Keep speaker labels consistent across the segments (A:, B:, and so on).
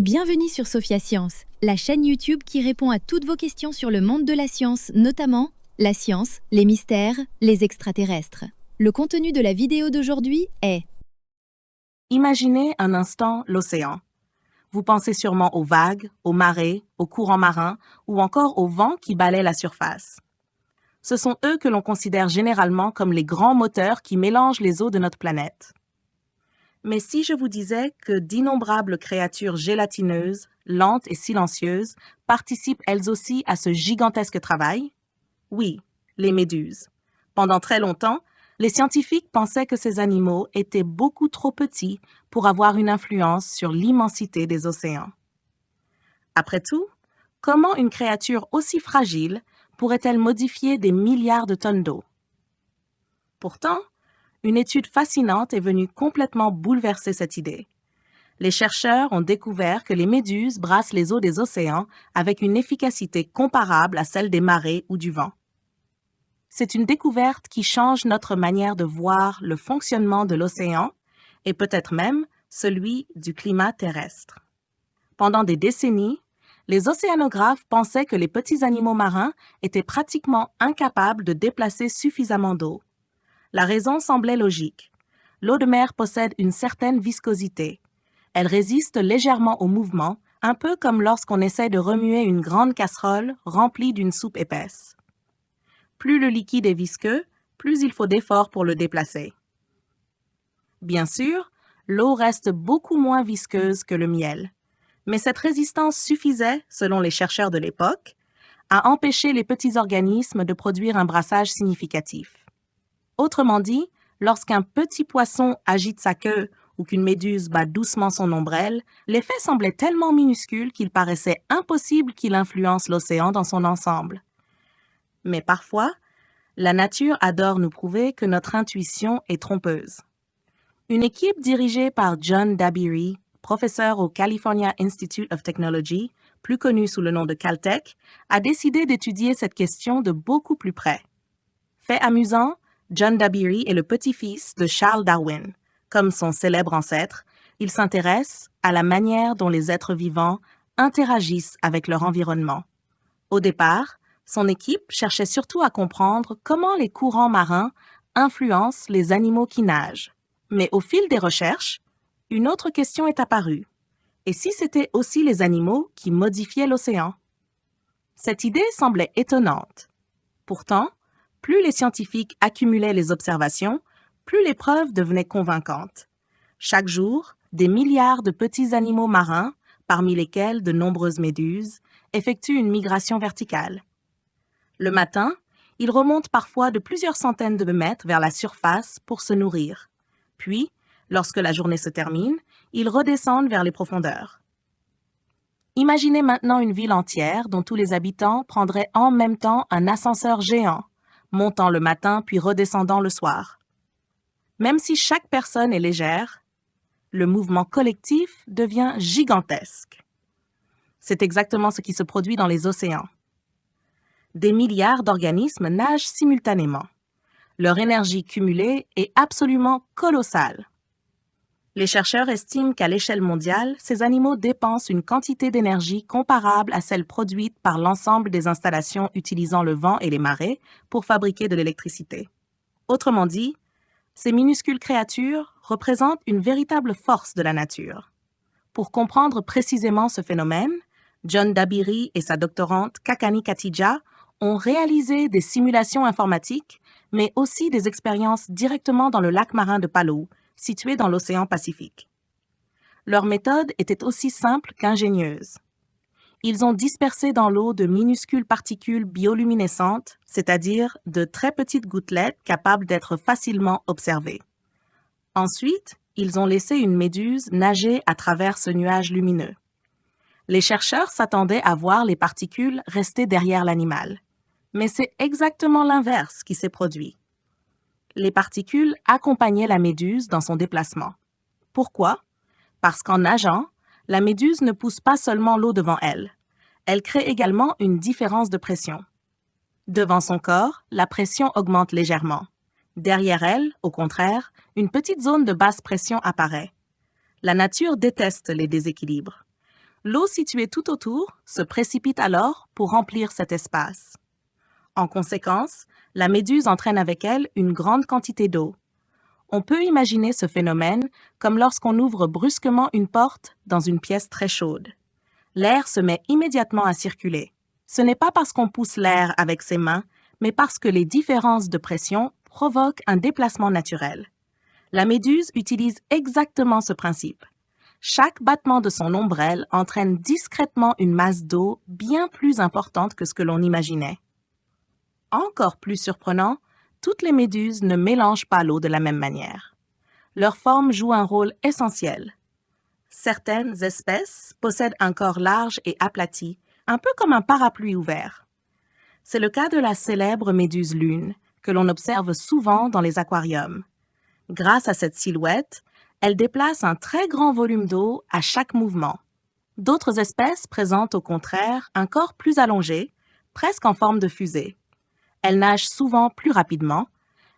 A: Bienvenue sur Sophia Science, la chaîne YouTube qui répond à toutes vos questions sur le monde de la science, notamment la science, les mystères, les extraterrestres. Le contenu de la vidéo d'aujourd'hui est...
B: Imaginez un instant l'océan. Vous pensez sûrement aux vagues, aux marées, aux courants marins ou encore aux vents qui balaient la surface. Ce sont eux que l'on considère généralement comme les grands moteurs qui mélangent les eaux de notre planète. Mais si je vous disais que d'innombrables créatures gélatineuses, lentes et silencieuses participent elles aussi à ce gigantesque travail? Oui, les méduses. Pendant très longtemps, les scientifiques pensaient que ces animaux étaient beaucoup trop petits pour avoir une influence sur l'immensité des océans. Après tout, comment une créature aussi fragile pourrait-elle modifier des milliards de tonnes d'eau? Pourtant, une étude fascinante est venue complètement bouleverser cette idée. Les chercheurs ont découvert que les méduses brassent les eaux des océans avec une efficacité comparable à celle des marées ou du vent. C'est une découverte qui change notre manière de voir le fonctionnement de l'océan et peut-être même celui du climat terrestre. Pendant des décennies, les océanographes pensaient que les petits animaux marins étaient pratiquement incapables de déplacer suffisamment d'eau. La raison semblait logique. L'eau de mer possède une certaine viscosité. Elle résiste légèrement au mouvement, un peu comme lorsqu'on essaie de remuer une grande casserole remplie d'une soupe épaisse. Plus le liquide est visqueux, plus il faut d'efforts pour le déplacer. Bien sûr, l'eau reste beaucoup moins visqueuse que le miel, mais cette résistance suffisait, selon les chercheurs de l'époque, à empêcher les petits organismes de produire un brassage significatif. Autrement dit, lorsqu'un petit poisson agite sa queue ou qu'une méduse bat doucement son ombrelle, l'effet semblait tellement minuscule qu'il paraissait impossible qu'il influence l'océan dans son ensemble. Mais parfois, la nature adore nous prouver que notre intuition est trompeuse. Une équipe dirigée par John Dabiri, professeur au California Institute of Technology, plus connu sous le nom de Caltech, a décidé d'étudier cette question de beaucoup plus près. Fait amusant, John Dabiri est le petit-fils de Charles Darwin. Comme son célèbre ancêtre, il s'intéresse à la manière dont les êtres vivants interagissent avec leur environnement. Au départ, son équipe cherchait surtout à comprendre comment les courants marins influencent les animaux qui nagent. Mais au fil des recherches, une autre question est apparue. Et si c'était aussi les animaux qui modifiaient l'océan? Cette idée semblait étonnante. Pourtant, plus les scientifiques accumulaient les observations, plus les preuves devenaient convaincantes. Chaque jour, des milliards de petits animaux marins, parmi lesquels de nombreuses méduses, effectuent une migration verticale. Le matin, ils remontent parfois de plusieurs centaines de mètres vers la surface pour se nourrir. Puis, lorsque la journée se termine, ils redescendent vers les profondeurs. Imaginez maintenant une ville entière dont tous les habitants prendraient en même temps un ascenseur géant, montant le matin puis redescendant le soir. Même si chaque personne est légère, le mouvement collectif devient gigantesque. C'est exactement ce qui se produit dans les océans. Des milliards d'organismes nagent simultanément. Leur énergie cumulée est absolument colossale. Les chercheurs estiment qu'à l'échelle mondiale, ces animaux dépensent une quantité d'énergie comparable à celle produite par l'ensemble des installations utilisant le vent et les marées pour fabriquer de l'électricité. Autrement dit, ces minuscules créatures représentent une véritable force de la nature. Pour comprendre précisément ce phénomène, John Dabiri et sa doctorante Kakani Katija ont réalisé des simulations informatiques, mais aussi des expériences directement dans le lac marin de Palau, situé dans l'océan Pacifique. Leur méthode était aussi simple qu'ingénieuse. Ils ont dispersé dans l'eau de minuscules particules bioluminescentes, c'est-à-dire de très petites gouttelettes capables d'être facilement observées. Ensuite, ils ont laissé une méduse nager à travers ce nuage lumineux. Les chercheurs s'attendaient à voir les particules rester derrière l'animal. Mais c'est exactement l'inverse qui s'est produit. Les particules accompagnaient la méduse dans son déplacement. Pourquoi? Parce qu'en nageant, la méduse ne pousse pas seulement l'eau devant elle. Elle crée également une différence de pression. Devant son corps, la pression augmente légèrement. Derrière elle, au contraire, une petite zone de basse pression apparaît. La nature déteste les déséquilibres. L'eau située tout autour se précipite alors pour remplir cet espace. En conséquence, la méduse entraîne avec elle une grande quantité d'eau. On peut imaginer ce phénomène comme lorsqu'on ouvre brusquement une porte dans une pièce très chaude. L'air se met immédiatement à circuler. Ce n'est pas parce qu'on pousse l'air avec ses mains, mais parce que les différences de pression provoquent un déplacement naturel. La méduse utilise exactement ce principe. Chaque battement de son ombrelle entraîne discrètement une masse d'eau bien plus importante que ce que l'on imaginait. Encore plus surprenant, toutes les méduses ne mélangent pas l'eau de la même manière. Leur forme joue un rôle essentiel. Certaines espèces possèdent un corps large et aplati, un peu comme un parapluie ouvert. C'est le cas de la célèbre méduse lune, que l'on observe souvent dans les aquariums. Grâce à cette silhouette, elle déplace un très grand volume d'eau à chaque mouvement. D'autres espèces présentent au contraire un corps plus allongé, presque en forme de fusée. Elles nagent souvent plus rapidement,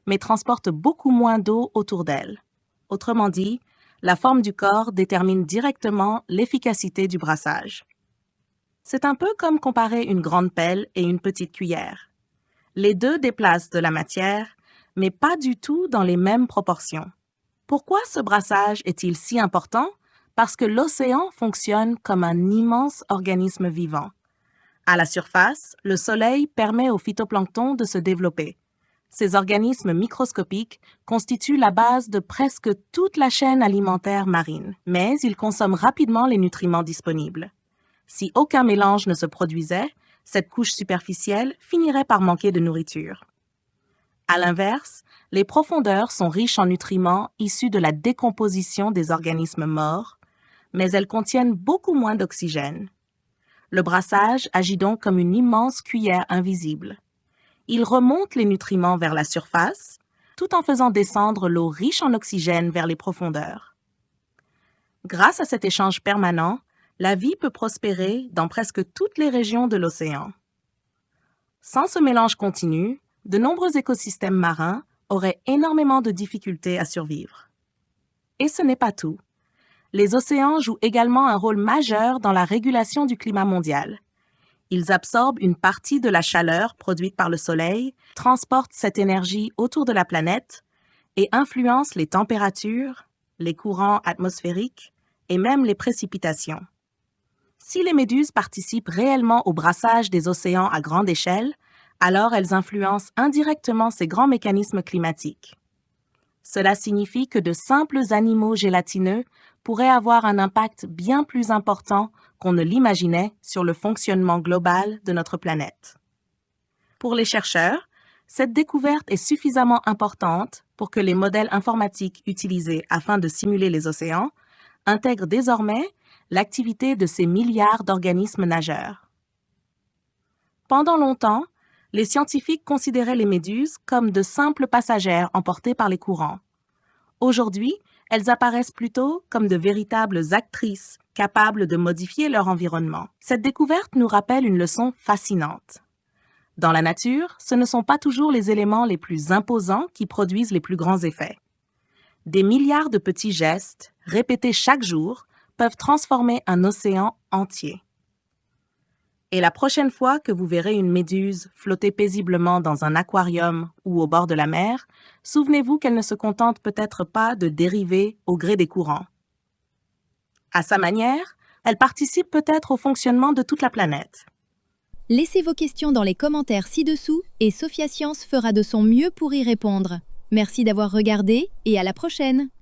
B: mais transportent beaucoup moins d'eau autour d'elles. Autrement dit, la forme du corps détermine directement l'efficacité du brassage. C'est un peu comme comparer une grande pelle et une petite cuillère. Les deux déplacent de la matière, mais pas du tout dans les mêmes proportions. Pourquoi ce brassage est-il si important? Parce que l'océan fonctionne comme un immense organisme vivant. À la surface, le soleil permet au phytoplancton de se développer. Ces organismes microscopiques constituent la base de presque toute la chaîne alimentaire marine, mais ils consomment rapidement les nutriments disponibles. Si aucun mélange ne se produisait, cette couche superficielle finirait par manquer de nourriture. À l'inverse, les profondeurs sont riches en nutriments issus de la décomposition des organismes morts, mais elles contiennent beaucoup moins d'oxygène. Le brassage agit donc comme une immense cuillère invisible. Il remonte les nutriments vers la surface, tout en faisant descendre l'eau riche en oxygène vers les profondeurs. Grâce à cet échange permanent, la vie peut prospérer dans presque toutes les régions de l'océan. Sans ce mélange continu, de nombreux écosystèmes marins auraient énormément de difficultés à survivre. Et ce n'est pas tout. Les océans jouent également un rôle majeur dans la régulation du climat mondial. Ils absorbent une partie de la chaleur produite par le Soleil, transportent cette énergie autour de la planète et influencent les températures, les courants atmosphériques et même les précipitations. Si les méduses participent réellement au brassage des océans à grande échelle, alors elles influencent indirectement ces grands mécanismes climatiques. Cela signifie que de simples animaux gélatineux pourraient avoir un impact bien plus important qu'on ne l'imaginait sur le fonctionnement global de notre planète. Pour les chercheurs, cette découverte est suffisamment importante pour que les modèles informatiques utilisés afin de simuler les océans intègrent désormais l'activité de ces milliards d'organismes nageurs. Pendant longtemps, les scientifiques considéraient les méduses comme de simples passagères emportées par les courants. Aujourd'hui, elles apparaissent plutôt comme de véritables actrices capables de modifier leur environnement. Cette découverte nous rappelle une leçon fascinante. Dans la nature, ce ne sont pas toujours les éléments les plus imposants qui produisent les plus grands effets. Des milliards de petits gestes, répétés chaque jour, peuvent transformer un océan entier. Et la prochaine fois que vous verrez une méduse flotter paisiblement dans un aquarium ou au bord de la mer, souvenez-vous qu'elle ne se contente peut-être pas de dériver au gré des courants. À sa manière, elle participe peut-être au fonctionnement de toute la planète.
A: Laissez vos questions dans les commentaires ci-dessous et Sophia Science fera de son mieux pour y répondre. Merci d'avoir regardé et à la prochaine!